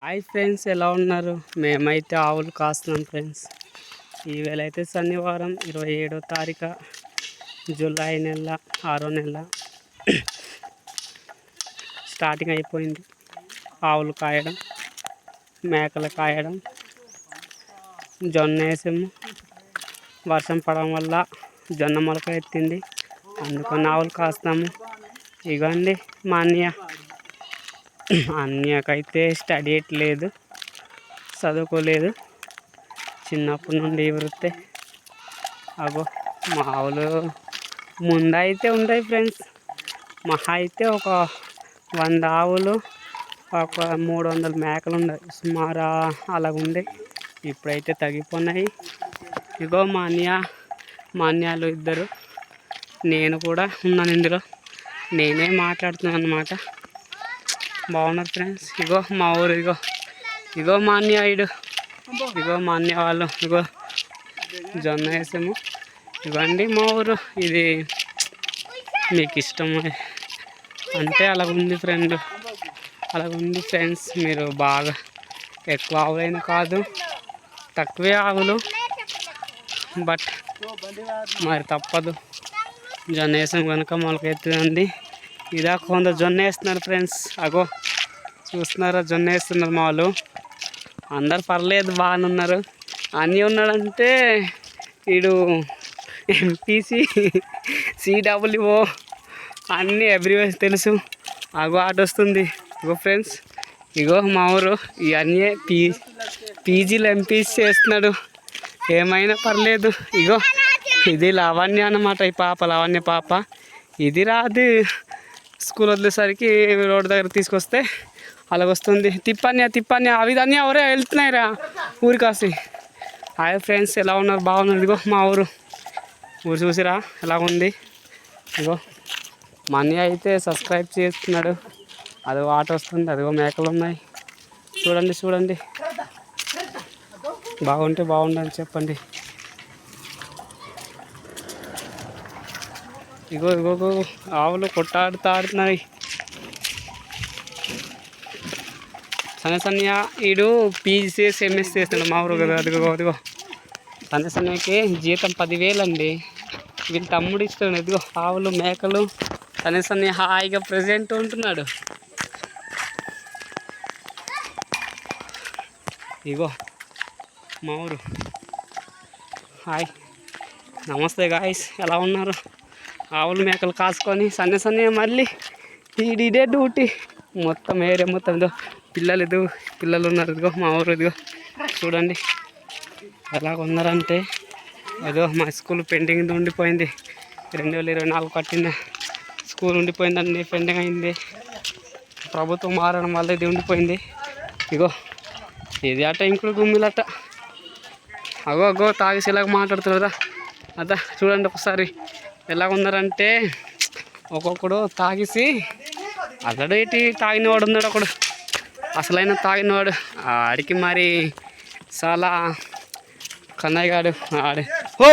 Hi friends, ఎలా ఉన్నారు? మేమైతే ఆవులు కాస్తున్నాం ఫ్రెండ్స్. ఈవేళ అయితే శనివారం 27వ తారీఖు జూలై నెల 6వ నెల స్టార్టింగ్ అయిపోయింది. ఆవులు కాయడం, మేకలు కాయడం, జొన్న వేసాము. వర్షం పడడం వల్ల జొన్న మొలక ఎత్తింది, అందుకని ఆవులు కాస్తాము. ఇగోండి మా అన్నయ్యకైతే స్టడీ లేదు, చదువుకోలేదు, చిన్నప్పటి నుండి వృత్తే. అగో మా ఆవులు ముందైతే ఉంటాయి ఫ్రెండ్స్. మహా అయితే ఒక 100 ఆవులు, ఒక 300 మేకలు ఉన్నాయి సుమారు, అలాగుండే. ఇప్పుడైతే తగ్గిపోయినాయి. ఇగో మా అన్నయ్యలు ఇద్దరు, నేను కూడా ఉన్నాను ఇందులో. నేనే మాట్లాడుతున్నాను అన్నమాట. బాగున్నారు ఫ్రెండ్స్. ఇగో మా ఊరు, ఇగో మా అన్నయ్య, ఇగో మా అన్నయ్య వాళ్ళు. ఇగో జొన్న వేసాము. ఇవ్వండి మా ఊరు. ఇది మీకు ఇష్టం అంటే అలాగుంది ఫ్రెండ్, అలాగుంది ఫ్రెండ్స్. మీరు బాగా ఎక్కువ ఆవులైన కాదు, తక్కువే ఆవులు, బట్ మరి తప్పదు. జొన్న వేసాం కనుక మొలకెత్తుతుంది. ఇదా కొంత జొన్న వేస్తున్నారు ఫ్రెండ్స్. అగో చూస్తున్నారా, జొన్న వేస్తున్నారు మా వాళ్ళు. అందరు పర్లేదు, బాగానే ఉన్నారు. అన్నీ ఉన్నాడంటే వీడు ఎంపీసీ, CWO అన్నీ ఎవ్రీవేస్ తెలుసు. అగో ఆట వస్తుంది. ఇగో ఫ్రెండ్స్, ఇగో మా ఊరు. ఇవన్నీ పీజీలో ఎంపీసీ చేస్తున్నాడు. ఏమైనా పర్లేదు. ఇగో ఇది లావణ్య అన్నమాట. ఈ పాప లావణ్య పాప. ఇది రాదు, స్కూల్ వదిలేసరికి రోడ్డు దగ్గర తీసుకొస్తే అలాగొస్తుంది. తిప్పని అవి దాన్ని ఎవరే వెళ్తున్నాయిరా ఊరి కాసి. హాయ్ ఫ్రెండ్స్, ఎలా ఉన్నారు? బాగున్నారు. ఇదిగో మా ఊరు చూసిరా ఎలా ఉంది. ఇగో మా అన్నయ్య అయితే సబ్స్క్రైబ్ చేస్తున్నాడు. అదిగో ఆట వస్తుంది, అదిగో మేకలు ఉన్నాయి. చూడండి. బాగుంటే బాగుండని చెప్పండి. ఇగో ఆవులు కొట్టాడుతున్నాయి. సన్నయ్య వీడు PGCS MS చేస్తున్నాడు మా ఊరు కదా. అదిగో సన్నయ్యకి జీతం 10,000 అండి. వీళ్ళ తమ్ముడు ఇస్తున్నాడు. ఇదిగో ఆవులు, మేకలు. సన్నయ్య హాయిగా ప్రెజెంట్ ఉంటున్నాడు. ఇగో మా ఊరు. హాయ్, నమస్తే గాయస్, ఎలా ఉన్నారు? ఆవులు మేకలు కాసుకొని సన్నయ్య మళ్ళీ ఇదే డ్యూటీ మొత్తం. ఏరియా మొత్తం ఇదో పిల్లలు ఉన్నారు. ఇదిగో మా ఊరు. ఇదిగో చూడండి ఎలా ఉన్నారంటే, ఏదో మా స్కూల్ పెండింగ్ ఉండిపోయింది. 2024 కట్టిన స్కూల్ ఉండిపోయిందండి, పెండింగ్ అయింది. ప్రభుత్వం మారడం వల్ల ఇది ఉండిపోయింది. ఇగో ఇది అట, ఇంకుడు గుమ్మిలట. అగో తాగేసి ఇలాగ మాట్లాడుతున్నారా అదా. చూడండి ఒకసారి ఎలా ఉన్నారంటే, ఒక్కొక్కడు తాగేసి అతడేటి తాగినవాడు ఉన్నాడు ఒకడు, అసలైన తాగినవాడు. ఆడికి మరి చాలా కన్నయ్య గాడు. ఆడే హో